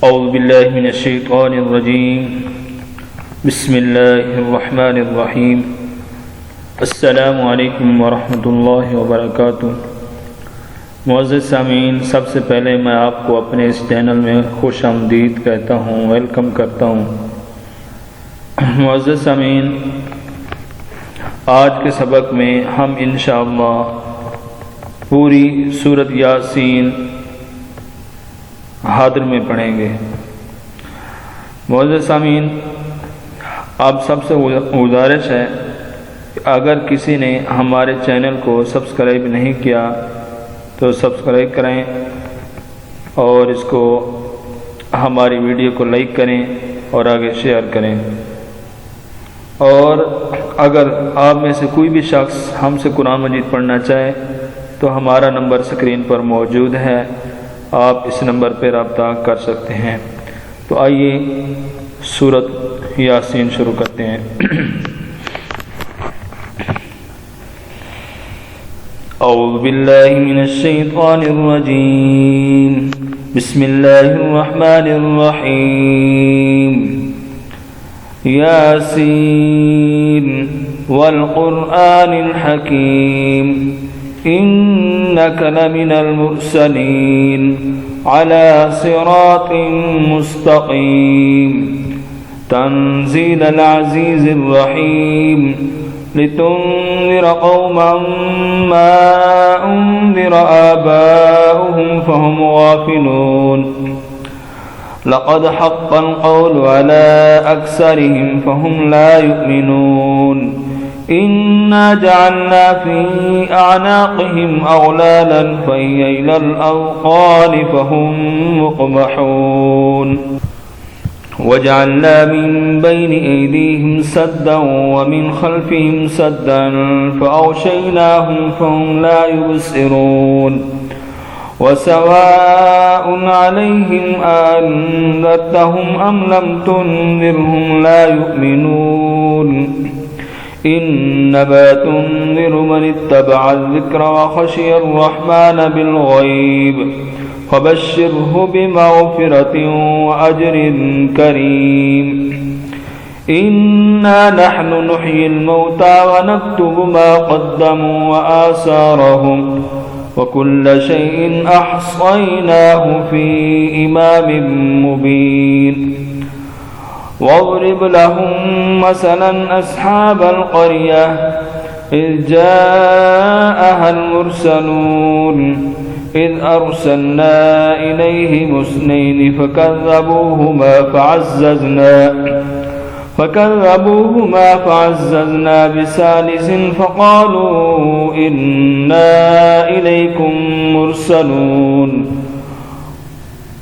أعوذ بالله من الشيطان الرجيم بسم الله الرحمن الرحيم अस्सलामु अलैकुम वरहमतुल्लाहि वबरकातुहू। मुअज़्ज़िज़ सामीन, सबसे पहले मैं आपको अपने इस चैनल में खुश आमदीद कहता हूँ, वेलकम करता हूँ। मुअज़्ज़िज़ सामीन, आज के सबक में हम इंशाअल्लाह पूरी सूरत यासीन हादर में पढ़ेंगे। मुअज़्ज़िज़ सामीन, आप सबसे गुजारिश है कि अगर किसी ने हमारे चैनल को सब्सक्राइब नहीं किया तो सब्सक्राइब करें और इसको हमारी वीडियो को लाइक करें और आगे शेयर करें। और अगर आप में से कोई भी शख्स हमसे कुरान मजीद पढ़ना चाहे तो हमारा नंबर स्क्रीन पर मौजूद है, आप इस नंबर पर रब्ता कर सकते हैं। तो आइए सूरत यासीन शुरू करते हैं। औज़ु बिल्लाहि मिनश शैतानिर रजीम बिस्मिल्लाहिर रहमानिर रहीम यासीन वल क़ुरआनिल हकीम इन्नका लमिनल मुरसलीन अला सिरातिन मुस्तक़ीम तंज़ीलल अज़ीज़िर रहीम लितुन्ज़िर क़ौमन मा उन्ज़िर आबाउहुम फहुम गाफ़िलून लक़द हक़्क़ल क़ौलु अला अक्सरिहिम फहुम ला युमिनून इन्ना जअलना फ़ी अअनाक़िहिम अग़लालन फ़हिय इलल अज़क़ानि फ़हुम मुक़महून वजअलना मिन बैनि ऐदीहिम सद्दन वमिन खल्फ़िहिम सद्दन फ़अग़शयनाहुम फ़हुम ला युबसिरून वसवाअन अलैहिम अअन्ज़रतहुम अम लम तुनज़िरहुम ला युमिनून इन्नमा तुनज़िरु मन इत्तबअ ज़िक्र वख़शिय अर्रहमान बिलग़ैब फबश्शिरहु बिमग़फ़िरतिन वअज्रिन करीम इन्ना नहनु नुह्यिल मौता वनक्तुबु मा क़द्दमू वआसारहुम वकुल्ल शैइन अहصयनाहु फ़ी इमामिन मुबीन वाज़रिब लहुम मसलन अस्हाबल क़र्यह इज़ जाअहल मुरसलून إذ أرسلنا إليهم اثنين فكذبوهما فعززنا بثالث فقالوا إنا إليكم مرسلون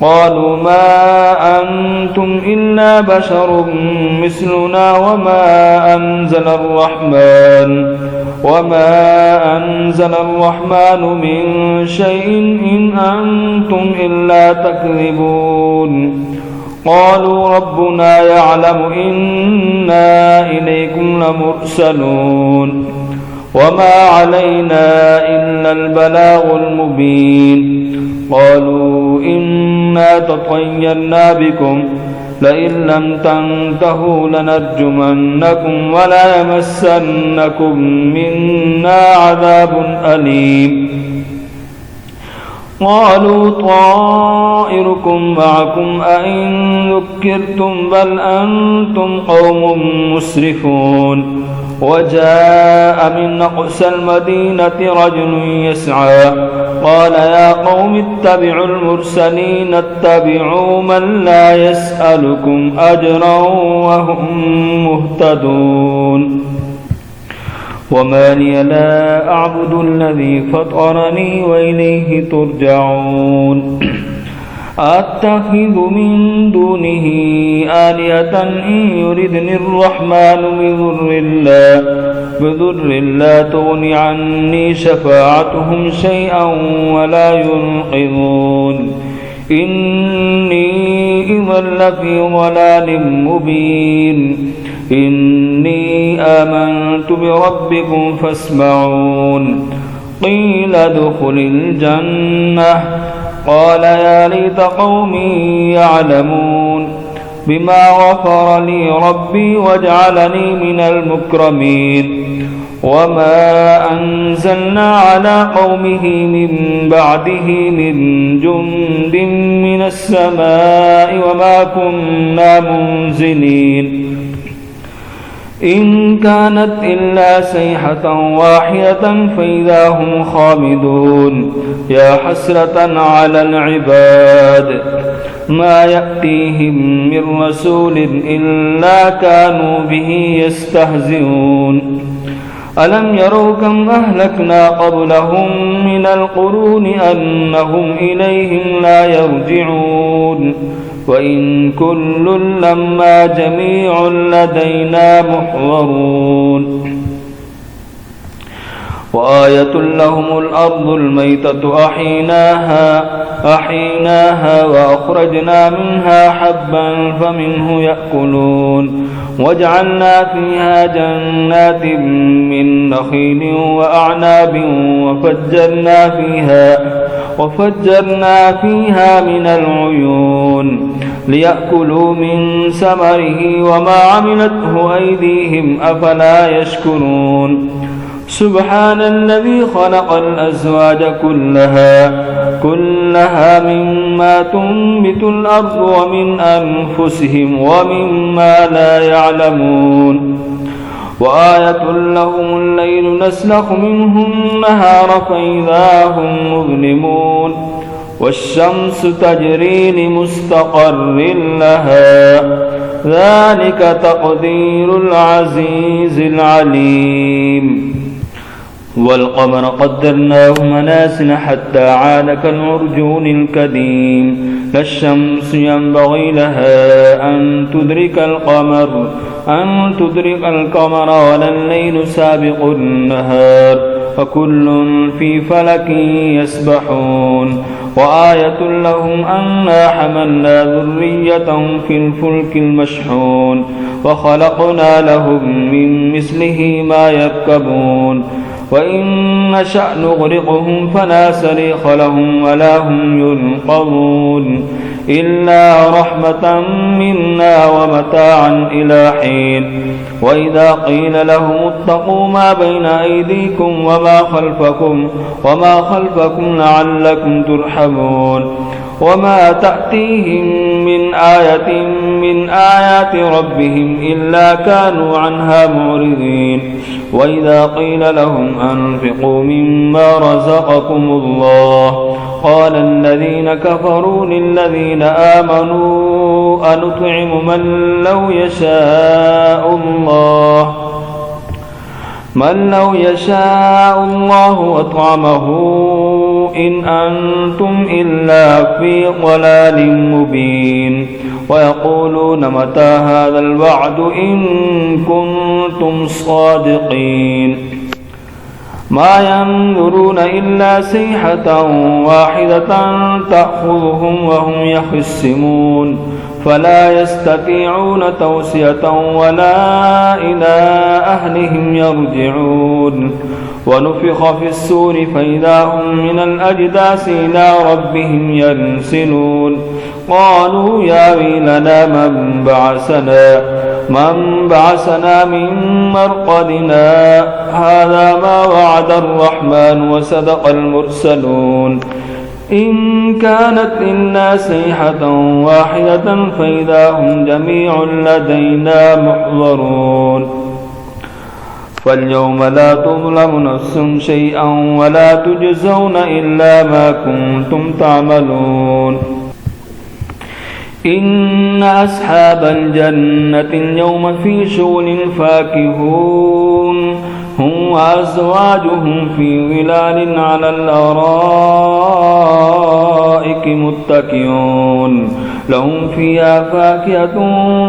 قالوا ما أنتم إلا بشر مثلنا وما أنزل الرحمن من شيء إن أنتم إلا تكذبون قالوا ربنا يعلم إنا إليكم لمرسلون وما علينا إلا البلاغ المبين قالوا إنا تطيرنا بكم لئن لم تنتهوا لنرجمنكم ولا يمسنكم منا عذاب أليم قالوا طائركم معكم أئن ذكرتم بل أنتم قوم مسرفون وجاء من أقصى المدينة رجل يسعى قال يا قوم اتبعوا المرسلين اتبعوا من لا يسألكم أجرا وهم مهتدون وما لي لا أعبد الذي فطرني وإليه ترجعون أتخذ من دونه آلهة إن يردني الرحمن بضر لا تغن عني شفاعتهم شيئا ولا ينقذون إني إذا لفي ضلال مبين إني آمنت بربكم فاسمعون قيل ادخل الجنة قال يا ليت قومي يعلمون بما غفر لي ربي وجعلني من المكرمين وما أنزلنا على قومه من بعده من جند من السماء وما كنا منزلين إن كانت إلا صيحة واحدة فإذا هم خامدون يا حسرة على العباد ما يأتيهم من رسول إلا كانوا به يستهزئون ألم يروا كم أهلكنا قبلهم من القرون أنهم إليهم لا يرجعون وإن كل لما جميع لدينا محضرون وآية لهم الأرض الميتة أحيناها وأخرجنا منها حبا فمنه يأكلون وجعلنا فيها جنات من نخيل وأعناب وفجرنا فيها من العيون ليأكلوا من ثمره وما عملته أيديهم أفلا يشكرون سبحان الذي خلق الأزواج كلها مما تنبت الأرض ومن أنفسهم ومما لا يعلمون وآية لهم الليل نسلخ منه النهار فإذا هم مظلمون والشمس تجري لمستقر لها ذلك تقدير العزيز العليم والقمر قدرناه منازل حتى عاد كالعرجون القديم لا الشمس ينبغي لها أن تدرك القمر ولا الليل سابق النهار وكل في فلك يسبحون وآية لهم أنا حملنا ذريتهم في الفلك المشحون وخلقنا لهم من مثله ما يركبون وإن نشأ نغرقهم فلا صريخ لهم ولا هم ينقذون إلا رحمة منا ومتاعا إلى حين وإذا قيل لهم اتقوا ما بين أيديكم وما خلفكم لعلكم ترحمون وما تأتيهم من آية من آيات ربهم إلا كانوا عنها معرضين وإذا قيل لهم أنفقوا مما رزقكم الله قال الذين كفروا للذين آمنوا أنطعم من لو يشاء الله أطعمه إن أنتم إلا في ضلال مبين ويقولون متى هذا الوعد إن كنتم صادقين ما ينظرون إلا صيحة واحدة تأخذهم وهم يخصمون فلا يستطيعون توصية ولا إلى أهلهم يرجعون ونفخ في السور فإذا هم من الأجداث إلى ربهم ينسلون قالوا يا ويلنا من بعثنا من مرقدنا هذا ما وعد الرحمن وصدق المرسلون إن كانت إلا صيحة واحدة فإذا هم جميع لدينا محضرون فاليوم لا تظلم نفس شيئا ولا تجزون إلا ما كنتم تعملون إن أصحاب الجنة اليوم في شغل فاكهون هم وأزواجهم في ظلال على الأرائك متكئون لهم فيها فاكهة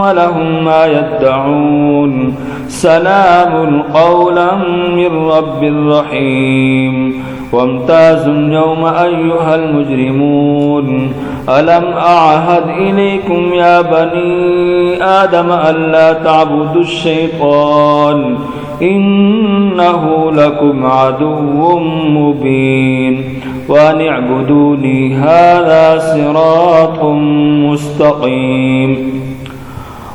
ولهم ما يدعون سلام قولا من رب رحيم وامتازوا اليوم أيها المجرمون ألم أعهد إليكم يا بني آدم ألا تعبدوا الشيطان إنه لكم عدو مبين وأن اعبدوني هذا صراط مستقيم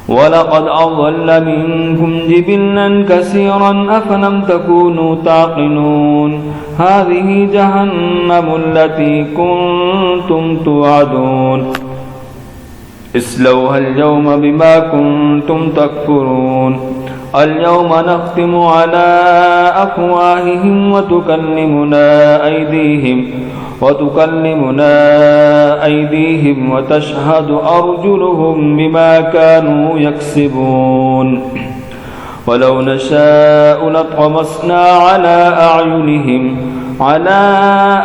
ولقد أضل منكم جبلا كثيرا أفلم تكونوا تعقلون هذه جهنم التي كنتم توعدون اصلوها اليوم بما كنتم تكفرون اليوم نختم على أفواههم وتكلمنا أيديهم وتشهد أرجلهم بما كانوا يكسبون ولو نشاء لطمسنا على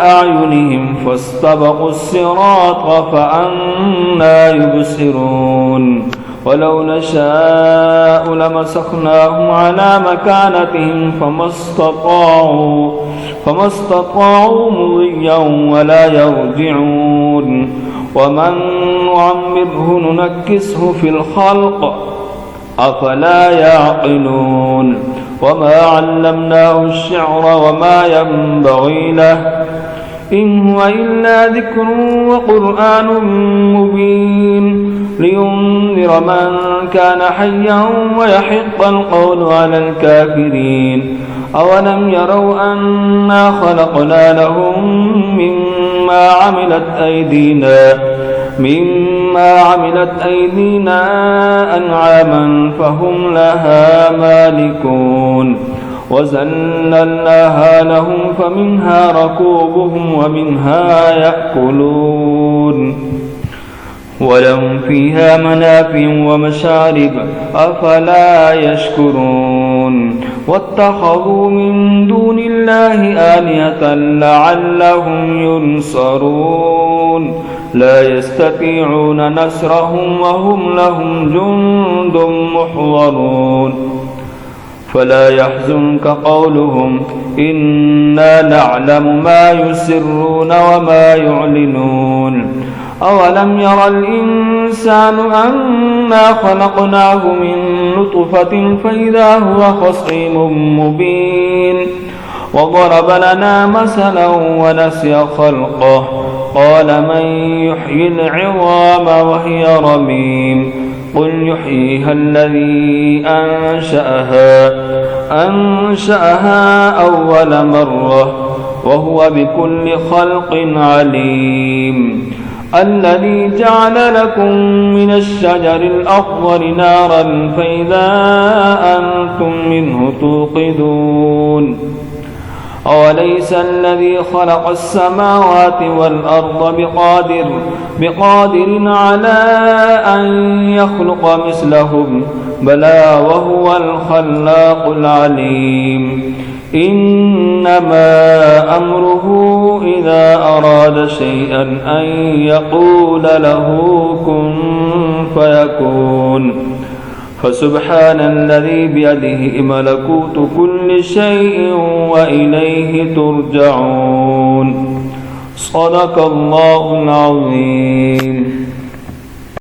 أعينهم فاستبقوا الصراط فأنى يبصرون ولو نشاء لمسخناهم على مكانتهم فما استطاعوا مضيا ولا يرجعون ومن نعمره ننكسه في الخلق أفلا يعقلون وما علمناه الشعر وما ينبغي له إن هو إلا ذكر وقرآن مبين لينذر من كان حيا ويحق القول على الكافرين أولم يروا أنا خلقنا لهم مما عملت أيدينا أنعاما فهم لها مالكون وذللناها لهم فمنها ركوبهم ومنها يأكلون ولهم فيها منافع ومشارب أفلا يشكرون واتخذوا من دون الله آلهة لعلهم ينصرون لا يستطيعون نصرهم وهم لهم جند محضرون فلا يحزنك قولهم إنا نعلم ما يسرون وما يعلنون أولم ير الإنسان أنا خلقناه من نطفة فإذا هو خصيم مبين وضرب لنا مثلا ونسي خلقه قال من يحيي العظام وهي رميم قل يحييها الذي أنشأها أول مرة وهو بكل خلق عليم الذي جعل لكم من الشجر الأخضر نارا فإذا أنتم منه توقدون أوليس الذي خلق السماوات والأرض بقادر على أن يخلق مثلهم بلى وهو الخلاق العليم إنما أمره إذا أراد شيئا أن يقول له كن فيكون فسبحان الذي بيده ملكوت كل شيء وإليه ترجعون صدق الله العظيم.